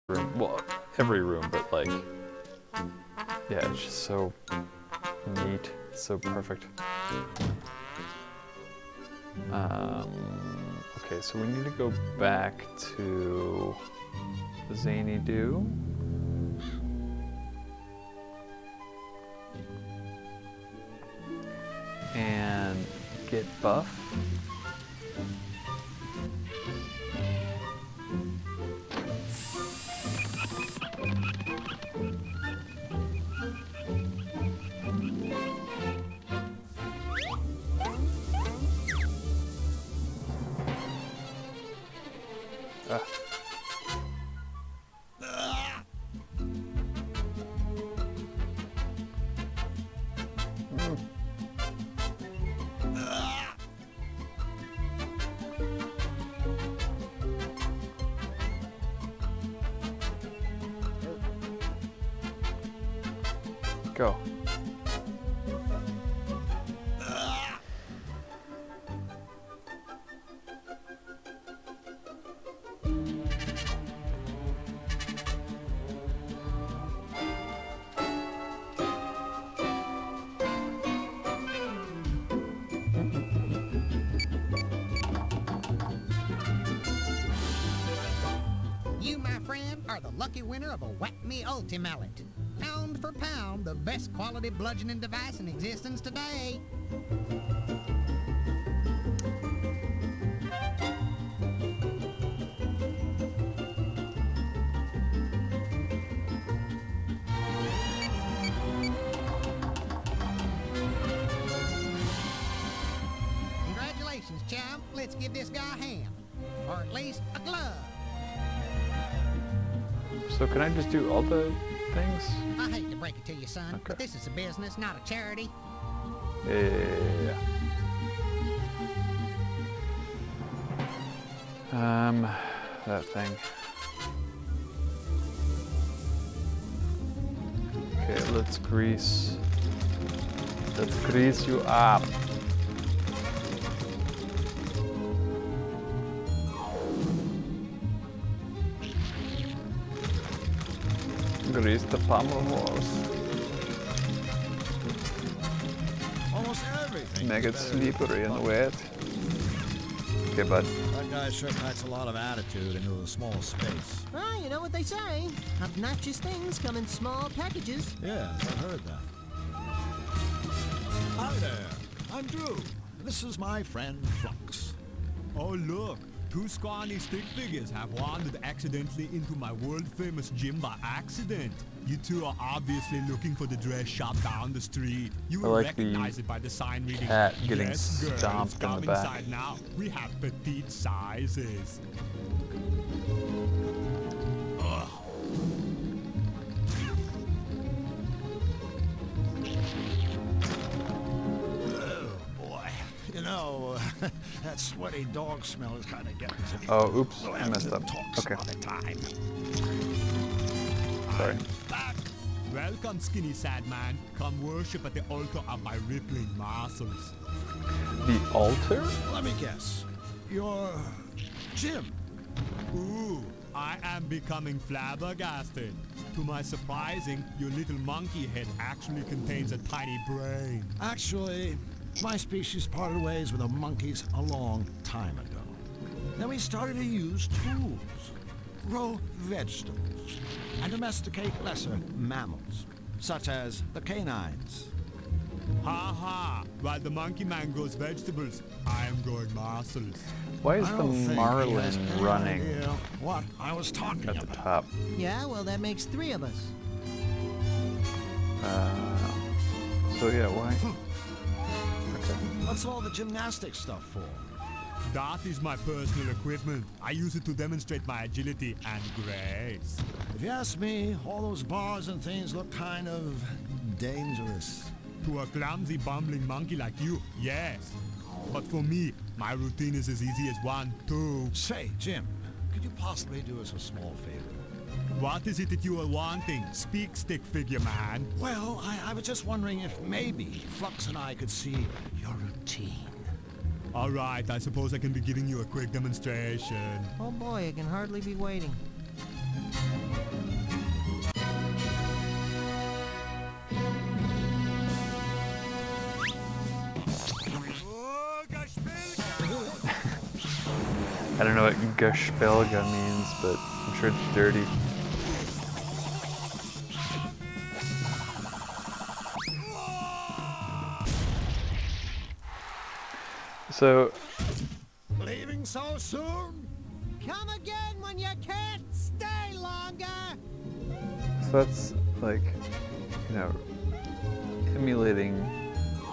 room. Well, every room, but like, yeah, it's just so neat, so perfect. Okay, so we need to go back to Zany Do. And get buff. Ah. Go. You, my friend, are the lucky winner of a Whack Me Ultimallet. Pound for pound, the best quality bludgeoning device in existence today. Congratulations, chum. Let's give this guy a hand. Or at least a glove. So can I just do all the things? I hate to break it to you, son, Okay. but this is a business, not a charity. Yeah. That thing. Okay, let's grease you up. Grease the pommel horse. Almost everything. Make it slippery and wet. Okay, bud. That guy sure packs a lot of attitude into a small space. Well, you know what they say. Obnoxious things come in small packages. Yes, I've heard that. Hi there. I'm Drew. This is my friend Flux. Oh look, two scrawny stick figures have wandered accidentally into my world-famous gym by accident. You two are obviously looking for the dress shop down the street. You will like the recognize it by the sign reading, cat getting "Yes, girls, stomped in come the back." inside now. We have petite sizes." Ugh. Oh, boy. You know, that sweaty dog smell is kind of getting to me. Oh, oops, We'll I have messed to up. talk Okay, some other time. sorry. Back. Welcome, skinny sad man. Come worship at the altar of my rippling muscles. The altar? Let me guess. You're Jim. Ooh, I am becoming flabbergasted. To my surprising, your little monkey head actually contains a tiny brain. Actually, my species parted ways with the monkeys a long time ago. Then we started to use tools, grow vegetables, and domesticate lesser mammals, such as the canines. Ha ha! While the monkey man grows vegetables, I am growing muscles. Why is I the don't think he has marlin any running idea what I was talking at the about. top? Yeah, well, that makes 3 of us. So yeah, why? Okay. What's all the gymnastics stuff for? That is my personal equipment. I use it to demonstrate my agility and grace. If you ask me, all those bars and things look kind of dangerous. To a clumsy, bumbling monkey like you, yes. But for me, my routine is as easy as 1, 2. Say, Jim, could you possibly do us a small favor? What is it that you are wanting? Speak, stick figure man. Well, I was just wondering if maybe Flux and I could see your routine. All right, I suppose I can be giving you a quick demonstration. Oh boy, I can hardly be waiting. I don't know what Gespelga means, but I'm sure it's dirty. So, Leaving so soon? Come again when you can't stay longer. so that's like, you know, emulating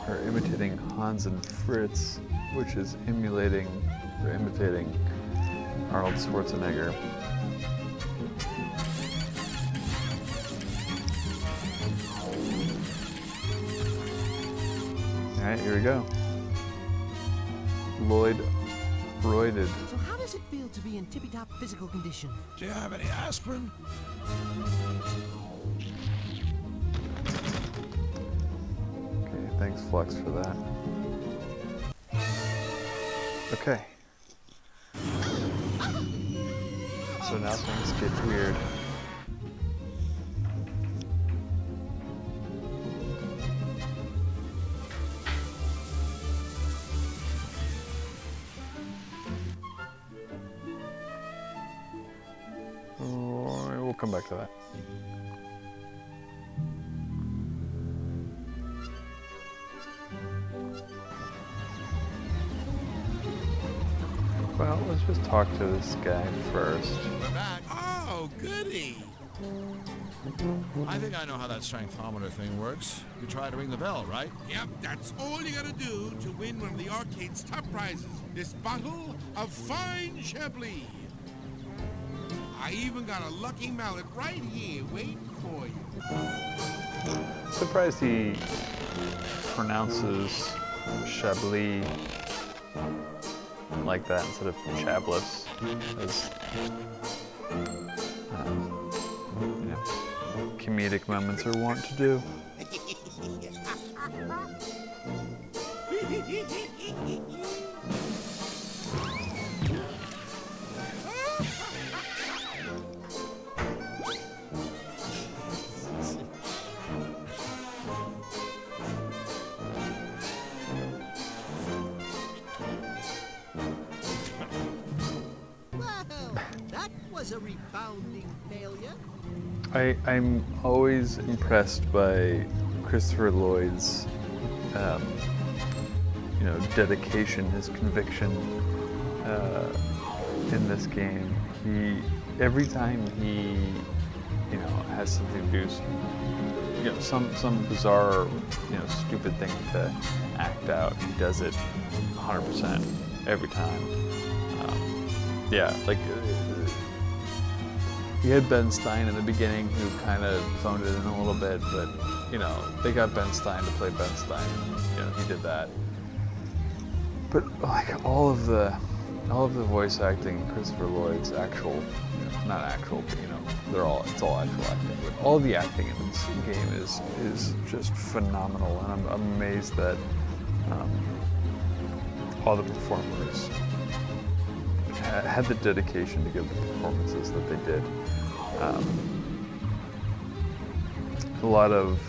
or imitating Hans and Fritz, which is emulating or imitating Arnold Schwarzenegger. Alright, here we go. Lloyd roided. So how does it feel to be in tippy-top physical condition? Do you have any aspirin? Okay, thanks Flux for that. Okay. So now things get weird. We'll come back to that. Well, let's just talk to this guy first. We're back. Oh, goody. I think I know how that strengthometer thing works. You try to ring the bell, right? Yep, that's all you gotta do to win one of the arcade's top prizes. This bottle of fine Chablis. I even got a lucky mallet right here waiting for you. Surprised he pronounces Chablis like that instead of Chablis, as you know, comedic moments are wont to do. Well, that was a resounding failure. I'm always impressed by Christopher Lloyd's, you know, dedication, his conviction in this game. Every time he, you know, has something to do, you know, some bizarre, you know, stupid thing to act out, he does it 100% every time. Yeah, like. We had Ben Stein in the beginning, who kind of phoned it in a little bit, but you know, they got Ben Stein to play Ben Stein, and you know, he did that. But like all of the voice acting, Christopher Lloyd's actual, you know, not actual, but you know, it's all actual acting. But all of the acting in this game is just phenomenal, and I'm amazed that all the performers had the dedication to give the performances that they did. A lot of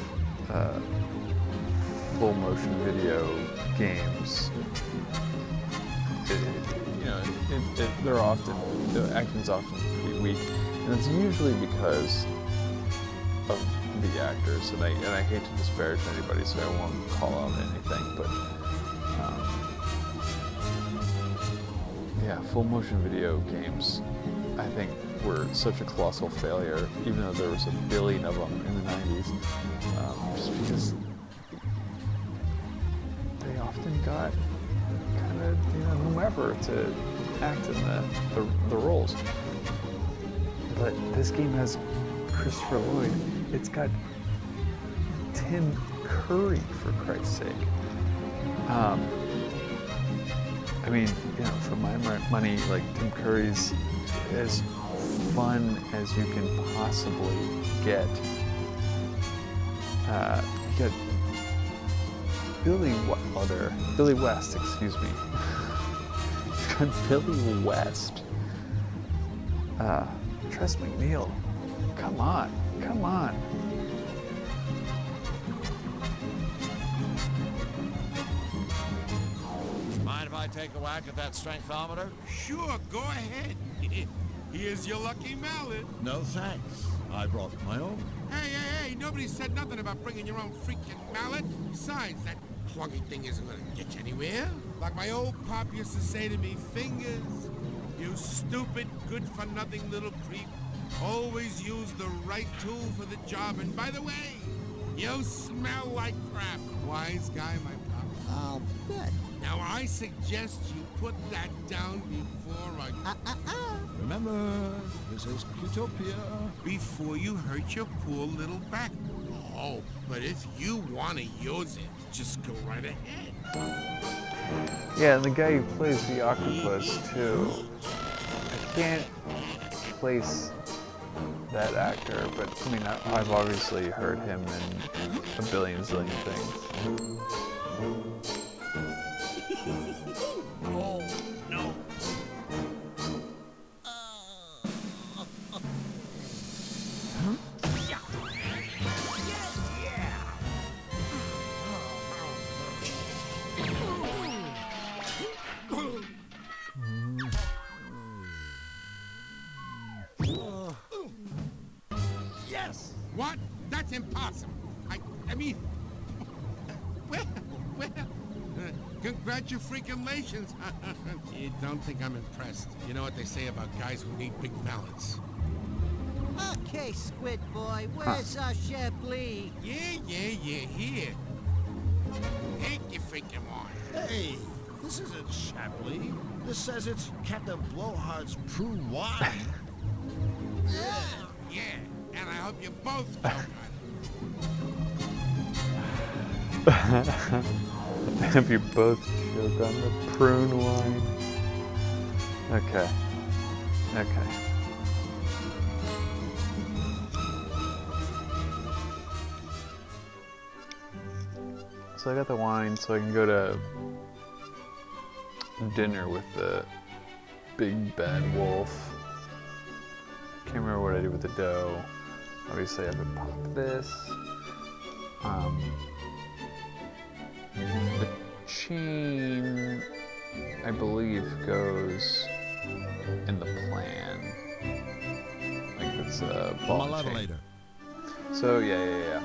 full motion video games, the acting's often pretty weak, and it's usually because of the actors. And I hate to disparage anybody, so I won't call out anything, but. Yeah, full motion video games, I think, were such a colossal failure, even though there was a billion of them in the 90s, just because they often got kind of, you know, whomever to act in the roles. But this game has Christopher Lloyd. It's got Tim Curry, for Christ's sake. I mean, you know, for my money, like, Tim Curry's as fun as you can possibly get. You got Billy West, excuse me. You got Billy West. Tress MacNeille. Come on. Mind if I I take a whack at that strengthometer? Sure, go ahead. Here's your lucky mallet. No thanks. I brought my own. Hey, nobody said nothing about bringing your own freaking mallet. Besides, that clunky thing isn't gonna get you anywhere. Like my old pop used to say to me, fingers, you stupid, good-for-nothing little creep. Always use the right tool for the job. And by the way, you smell like crap. Wise guy, my pop. I'll bet. Now, I suggest you put that down Remember, this is Utopia. before you hurt your poor little back. Oh, but if you want to use it, just go right ahead. Yeah, and the guy who plays the octopus too. I can't place that actor, but I mean, I've obviously heard him in a billion zillion things. Oh, no. Yes! What? That's impossible. I mean, well, congratulations. You don't think I'm impressed. You know what they say about guys who need big mallets. Okay, Squid Boy, where's our Chablis? Yeah, here. Take your freaking wine. Hey, this isn't Chablis. This says it's Captain Blowhard's Prue wine. Yeah, and I hope you both choke on it. If you both choke on the prune wine. Okay. So I got the wine so I can go to dinner with the big bad wolf. Can't remember what I did with the dough. Obviously I have to pop this. The chain, I believe, goes in the plan. Like it's a ball chain. Later. So yeah.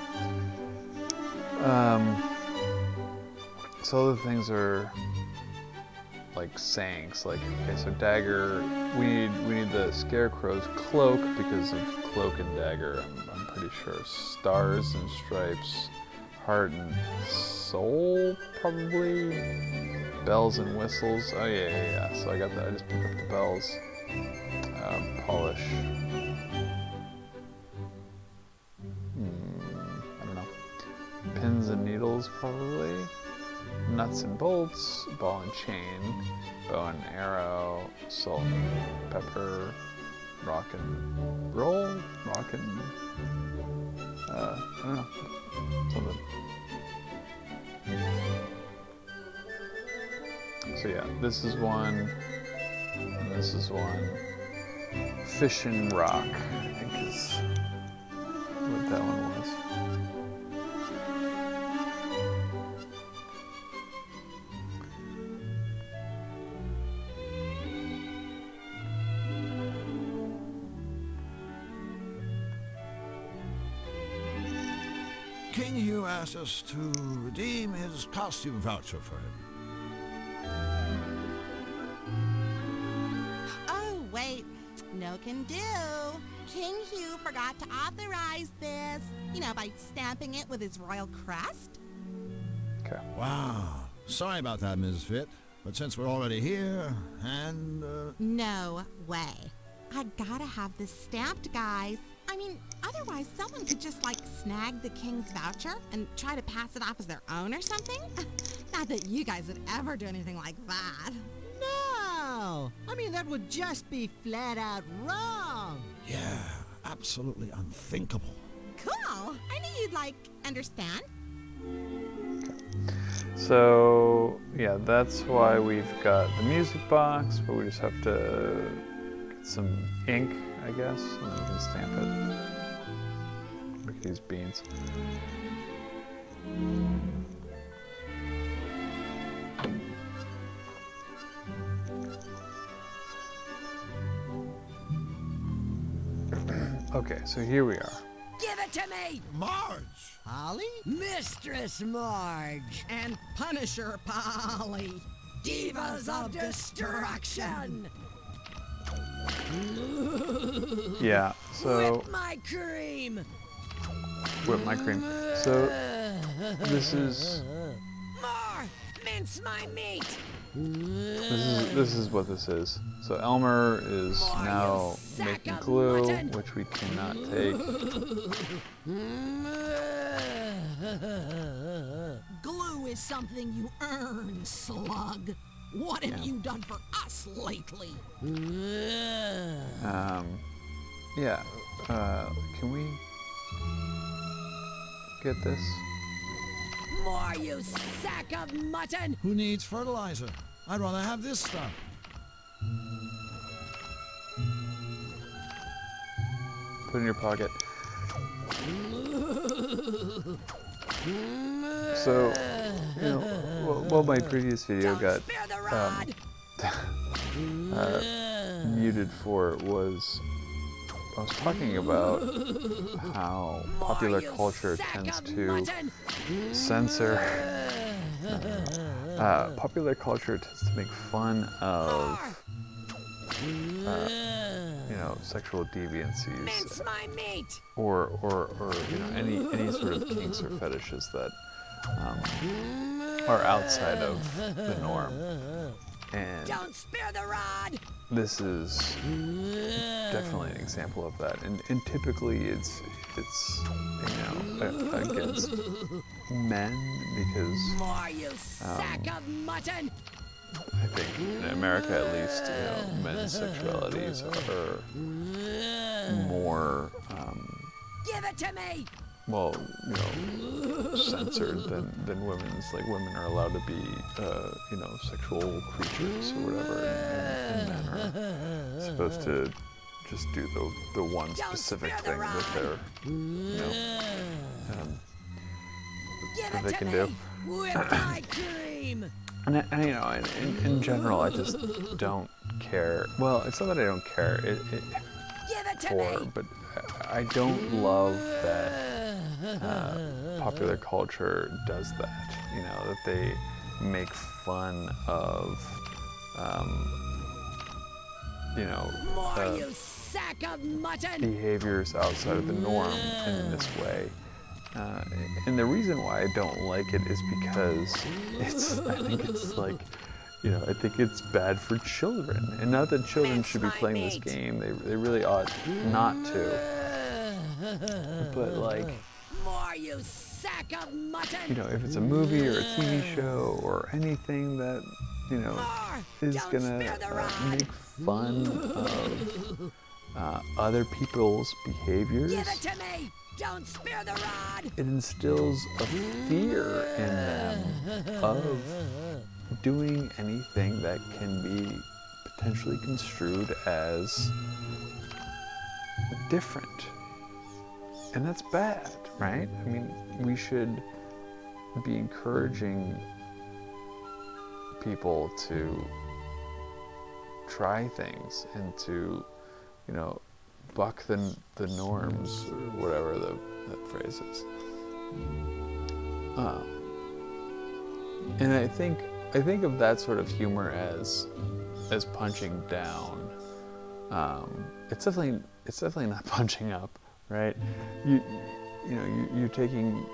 So other things are like sayings. Like, okay, so dagger. We need the scarecrow's cloak because of cloak and dagger. I'm pretty sure. Stars and stripes, heart and soul, probably. Bells and whistles. Oh yeah. So I got that. I just picked up the bells. Polish. I don't know. Pins and needles, probably. Nuts and bolts, ball and chain, bow and arrow, salt and pepper, rock and roll, I don't know, something. So yeah, this is one, and this is one. Fish and rock, I think is what that one was. King Hugh asked us to redeem his costume voucher for him. Oh, wait. No can do. King Hugh forgot to authorize this. You know, by stamping it with his royal crest. Okay. Wow. Sorry about that, Misfit. But since we're already here, and, No way. I gotta have this stamped, guys. I mean, otherwise someone could just, like, snag the king's voucher and try to pass it off as their own or something. Not that you guys would ever do anything like that. No! I mean, that would just be flat out wrong. yeah, absolutely unthinkable. Cool. I knew you'd, like, understand. So yeah, that's why we've got the music box, but we just have to get some ink, I guess, and then we can stamp it. Look at these beans. Okay, so here we are. Give it to me! Marge! Holly? Mistress Marge! And Punisher Polly. Divas of Destruction! Yeah, so Whip my cream! whip my cream. So this is More! Mince my meat! this is what this is. So Elmer is More, now you sack making of glue, mutton. which we cannot take. Glue is something you earn, slug. What have you done for us lately? Yeah. Can we get this? More, you sack of mutton! Who needs fertilizer? I'd rather have this stuff. Put in your pocket. So, you know, well, my previous video Don't got spare the rod! muted for was I was talking about how popular More, you culture sack tends of to mutton. censor. Popular culture tends to make fun of, you know, sexual deviancies, Mince my meat! or you know, any sort of kinks or fetishes that are outside of the norm. And Don't spare the rod! this is definitely an example of that, and typically it's you know, against men, because More, you sack of mutton! I think in America at least, you know, men's sexualities are more Give it to me! well, you know, censored than women's. Like, women are allowed to be you know, sexual creatures or whatever, and men are supposed to just do the one Don't specific spare the thing that rod. they're, you know, Give that it they to can me! do. Whip my cream! And you know, in general, I just don't care. Well, it's not that I don't care. Give it to me! But I don't love that popular culture does that. You know, that they make fun of, you know, More, you sack of mutton! behaviors outside of the norm in this way. And the reason why I don't like it is because I think it's like, you know, I think it's bad for children. And not that children should be playing this game. They really ought not to. But like, More, you sack of mutton! you know, if it's a movie or a TV show or anything that, you know, More! is Don't gonna spare the rod! make fun of other people's behaviors, Give it to me! Don't spare the rod! it instills a fear in them of doing anything that can be potentially construed as different. And that's bad, right? I mean, we should be encouraging people to try things and to, you know, buck the norms, or whatever that phrase is. And I think of that sort of humor as punching down. It's definitely not punching up, right? You're taking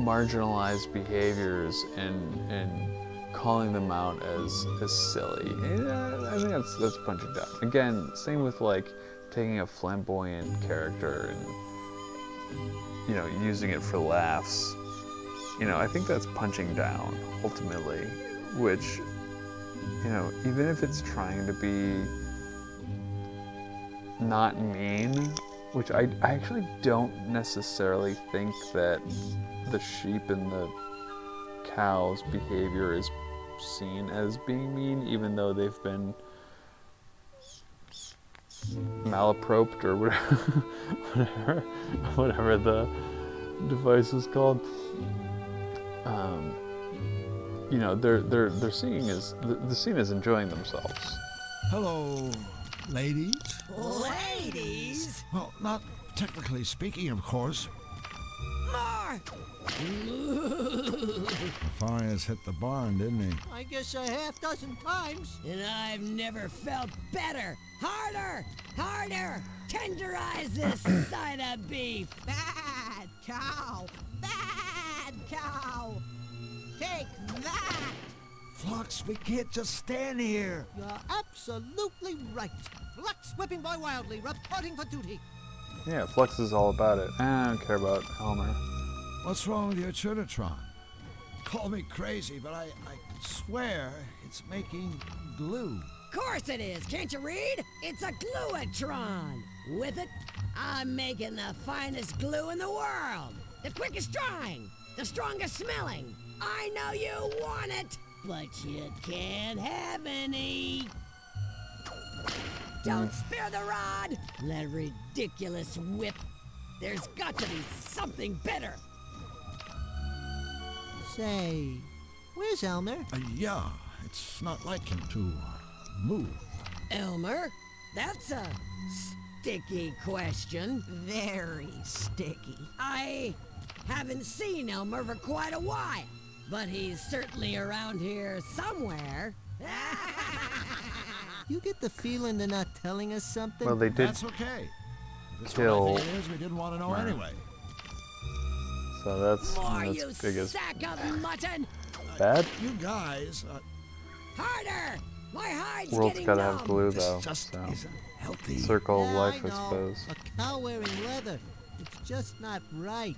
marginalized behaviors and calling them out as silly. And I think that's punching down. Again, same with like taking a flamboyant character and, you know, using it for laughs. You know, I think that's punching down ultimately, which, you know, even if it's trying to be not mean, which I actually don't necessarily think that the sheep and the cow's behavior is seen as being mean, even though they've been malaproped or whatever the device is called. You know, they're seeing as the scene is enjoying themselves. Hello. Ladies? Ladies? Well, not technically speaking, of course. More! The Farias hit the barn, didn't he? I guess a half dozen times. And I've never felt better. Harder! Harder! Tenderize this side of beef! Bad cow! Bad cow! Take that! Flux, we can't just stand here. You're absolutely right. Flux whipping boy wildly, reporting for duty. Yeah, Flux is all about it. I don't care about Elmer. What's wrong with your Chunatron? Call me crazy, but I swear it's making glue. Course it is, can't you read? It's a gluatron. With it, I'm making the finest glue in the world. The quickest drying, the strongest smelling. I know you want it, but you can't have any. Don't spare the rod, that ridiculous whip. There's got to be something better. Say, where's Elmer? Yeah, it's not like him to move. Elmer, that's a sticky question. Very sticky. I haven't seen Elmer for quite a while, but he's certainly around here somewhere. You get the feeling they're not telling us something? Well, they did That's okay. This kill. what I think it is, we didn't want to know Murray. anyway. So that's More, you big as sack of mutton! bad. You guys, Harder! My hide's World's getting gotta have numb. glue this though. just So isn't healthy. circle of Yeah, life, I know. suppose. A cow wearing leather. It's just not right.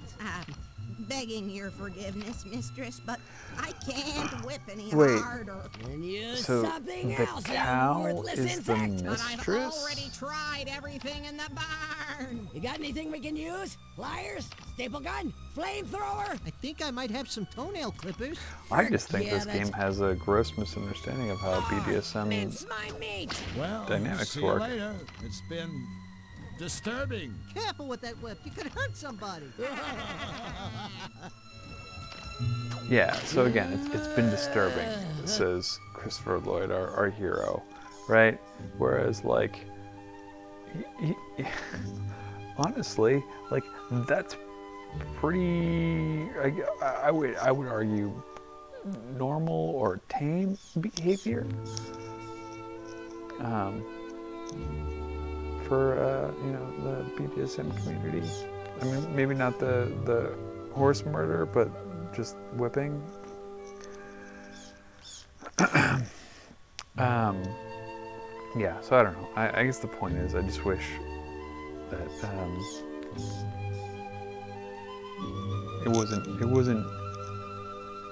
Begging your forgiveness, mistress, but I can't whip any Wait. harder. And use So something the else, you cow worthless is the insect! But I've mistress. already tried everything in the barn. You got anything we can use? Pliers? Staple gun? Flamethrower? I think I might have some toenail clippers. I just think this Forget it. game has a gross misunderstanding of how BDSM Mince my meat! Well, dynamics see work. you later. It's been disturbing. Careful with that whip. You could hurt somebody. Yeah, so again, it's been disturbing, says Christopher Lloyd, our hero, right? Whereas, like, honestly, like, that's pretty, I would argue, normal or tame behavior for, you know, the BDSM community. I mean, maybe not the horse murder, but just whipping. Yeah, so I don't know. I guess the point is, I just wish that it wasn't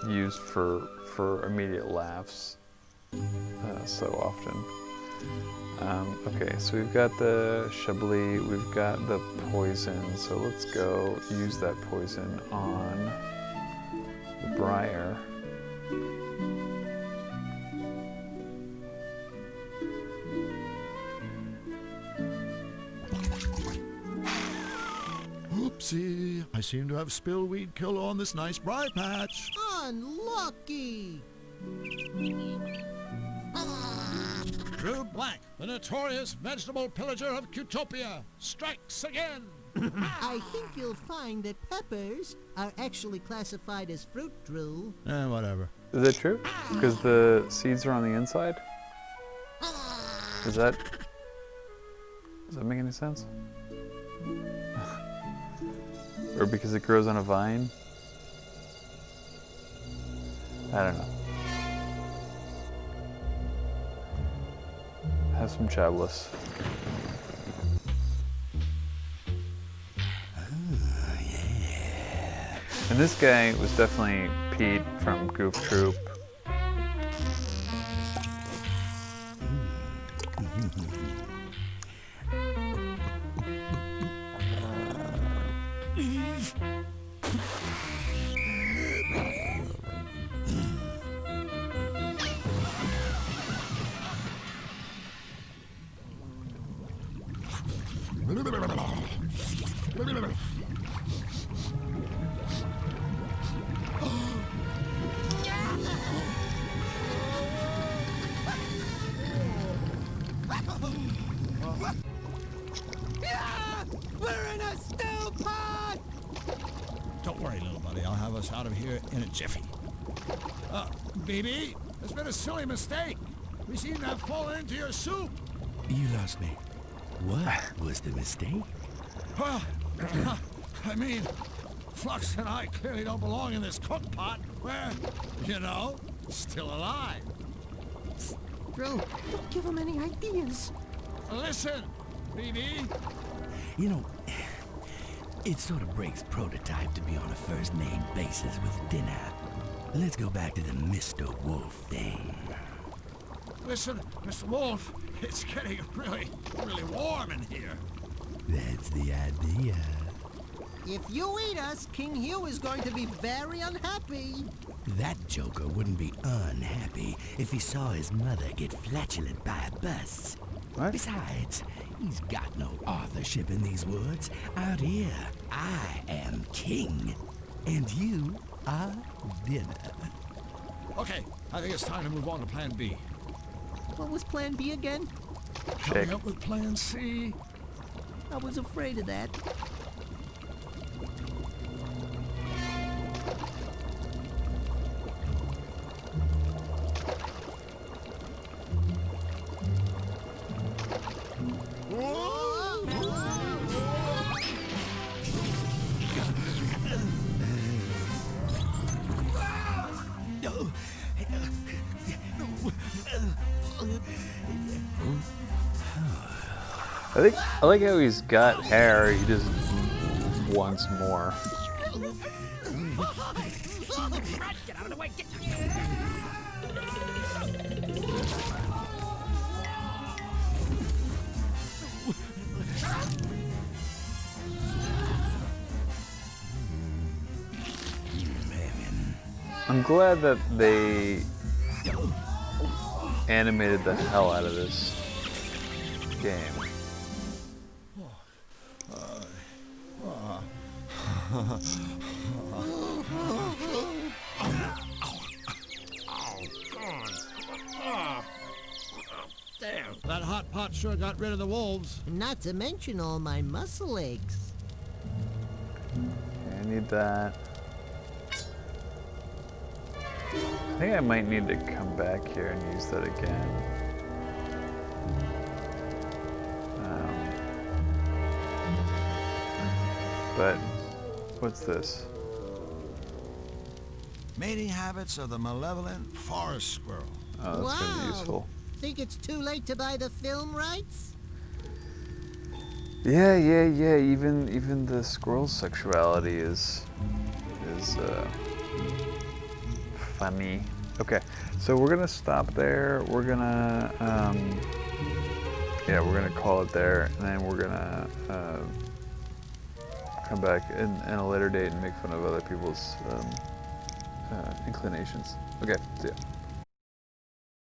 used for immediate laughs so often. Okay, so we've got the Chablis, we've got the poison, so let's go use that poison on the Briar. Oopsie, I seem to have spilled weed killer on this nice briar patch. Unlucky. Drew Black, the notorious vegetable pillager of Cutopia, strikes again. I think you'll find that peppers are actually classified as fruit, Drew. Whatever. Is that true? Because the seeds are on the inside? Does that make any sense? Or because it grows on a vine? I don't know. Have some Chablis. And this guy was definitely Pete from Goof Troop. stew pot! Don't worry, little buddy. I'll have us out of here in a jiffy. BB, there's been a silly mistake. We seem to have fallen into your soup. You lost me. What was the mistake? Well, I mean, Flux and I clearly don't belong in this cook pot. We're, you know, still alive. Bro, don't give him any ideas. Listen, BB. You know, it sort of breaks prototype to be on a first-name basis with dinner. Let's go back to the Mr. Wolf thing. Listen, Mr. Wolf, it's getting really warm in here. That's the idea. If you eat us, King Hugh is going to be very unhappy. That joker wouldn't be unhappy if he saw his mother get flatulent by a bus. What? Besides, he's got no authorship in these woods. Out here, I am king, and you are dinner. Okay, I think it's time to move on to Plan B. What was Plan B again? Coming up with Plan C. I was afraid of that. I like how he's got hair, he just wants more. Get out of the way! Get... I'm glad that they animated the hell out of this game. That hot pot sure got rid of the wolves. Not to mention all my muscle aches. Okay, I need that. I think I might need to come back here and use that again. But what's this? Mating habits of the malevolent forest squirrel. Oh, that's gonna be useful. Think it's too late to buy the film rights? Yeah. Even the squirrel's sexuality is funny. Okay, so we're gonna stop there. We're gonna we're gonna call it there, and then we're gonna come back in a later date and make fun of other people's inclinations. Okay, see ya.